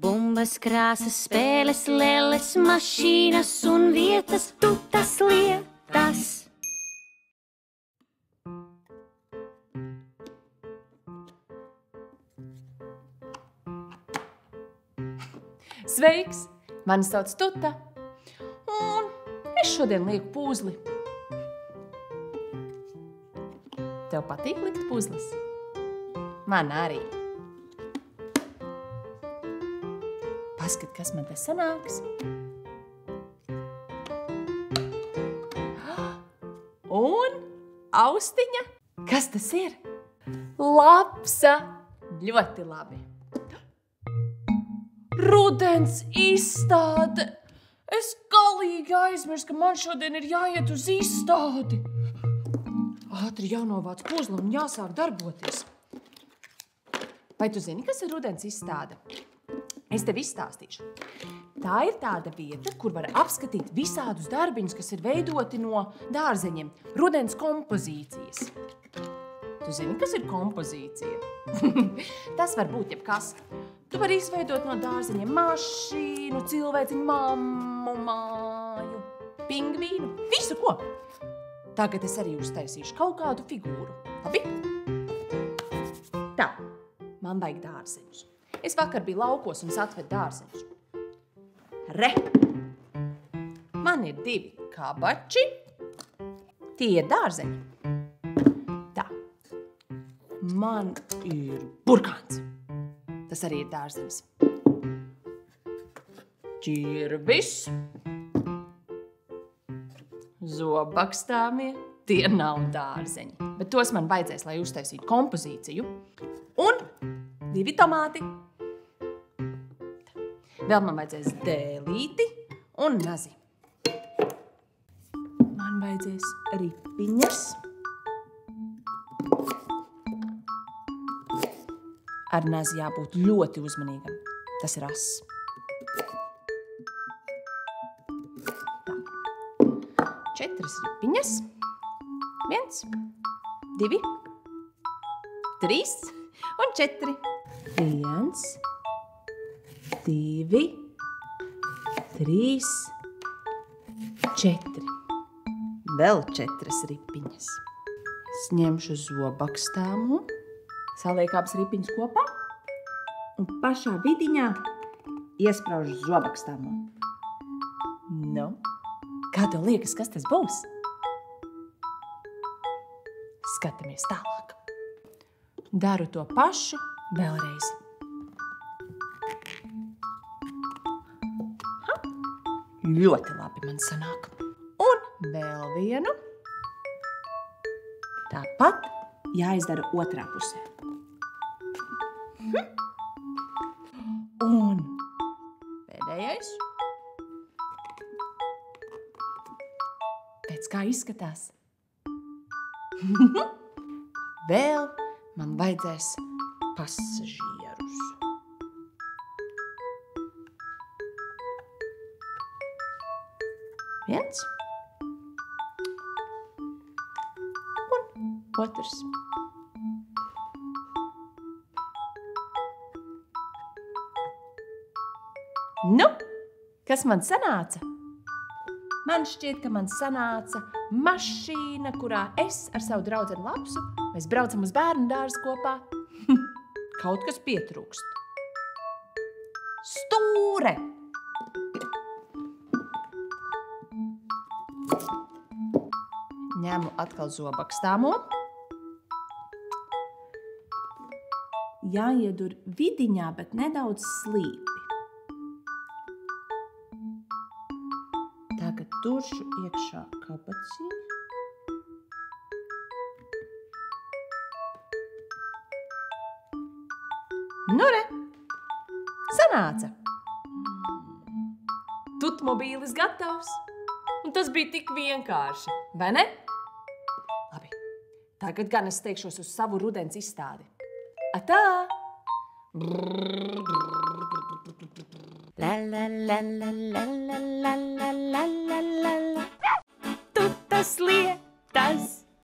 Bumbas, krāsas, spēles, lelles, mašīnas un vietas, tu tas lietas. Sveiks! Mani sauc Tuta, un es šodien lieku puzli. Tev patīk likt puzles? Man arī. Paskat, kas man te sanāks. Un austiņa. Kas tas ir? Lapsa. Ļoti labi. Rudens izstāde! Es galīgi aizmirsu, ka man šodien ir jāiet uz izstādi. Ātri jānovāc puzle un jāsāk darboties. Vai tu zini, kas ir rudens izstāde? Es tev izstāstīšu. Tā ir tāda vieta, kur var apskatīt visādus darbiņus, kas ir veidoti no dārzeņiem. Rudens kompozīcijas. Tu zini, kas ir kompozīcija? Tas var būt jebkas. Tu vari izveidot no dārzeņiem mašīnu, cilvēciņu, mammu, māju, pingvīnu, visu ko. Tagad es arī uztaisīšu kaut kādu figūru. Labi? Tā, man vajag dārzeņus. Es vakar biju laukos un es atvedu dārzeņus. Re! Man ir 2 kabači. Tie ir dārzeņi. Tā. Man ir burkāns. Tas arī ir dārzenis. Ķirvis. Zobakstāmie. Tie nav dārzeņi. Bet tos man vajadzēs, lai uztaisītu kompozīciju. Un 2 tomāti. Vēl man vajadzēs dēlīti un nazi. Man vajadzēs ripiņas. Ar nazi jābūt ļoti uzmanīgam. Tas ir ass. Tā. 4 ripiņas. 1, 2, 3 un 4. 1, 2, 3, 4. Vēl 4 ripiņas. Es ņemšu zobakstāmu. Saliek abas ripiņas kopā un pašā vidiņā iespraužu zobakstāmo. Nu, kā tev liekas, kas tas būs? Skatāmies tālāk. Daru to pašu vēlreiz. Ļoti labi man sanāk. Un vēl vienu. Tāpat jāizdara otrā pusē. Un pēdējais. Pēc kā izskatās? Vēl man vajadzēs pasažierus. Viens. Un otrs. Nu, kas man sanāca? Man šķiet, ka man sanāca mašīna, kurā es ar savu draudzeni Lapsu, mēs braucam uz bērnu dārzu kopā. Kaut kas pietrūkst. Stūre! Ņemu atkal zobakstāmo. Jāiedur vidiņā, bet nedaudz slīpi. Tagad turšu iekšā kabacī. Nu re, sanāca. Tutmobīlis gatavs. Un tas bija tik vienkārši, vai ne? Labi, tagad gan es steigšos uz savu rudens izstādi. Atā! La la la la la la la la la la la. Tu tas lietas!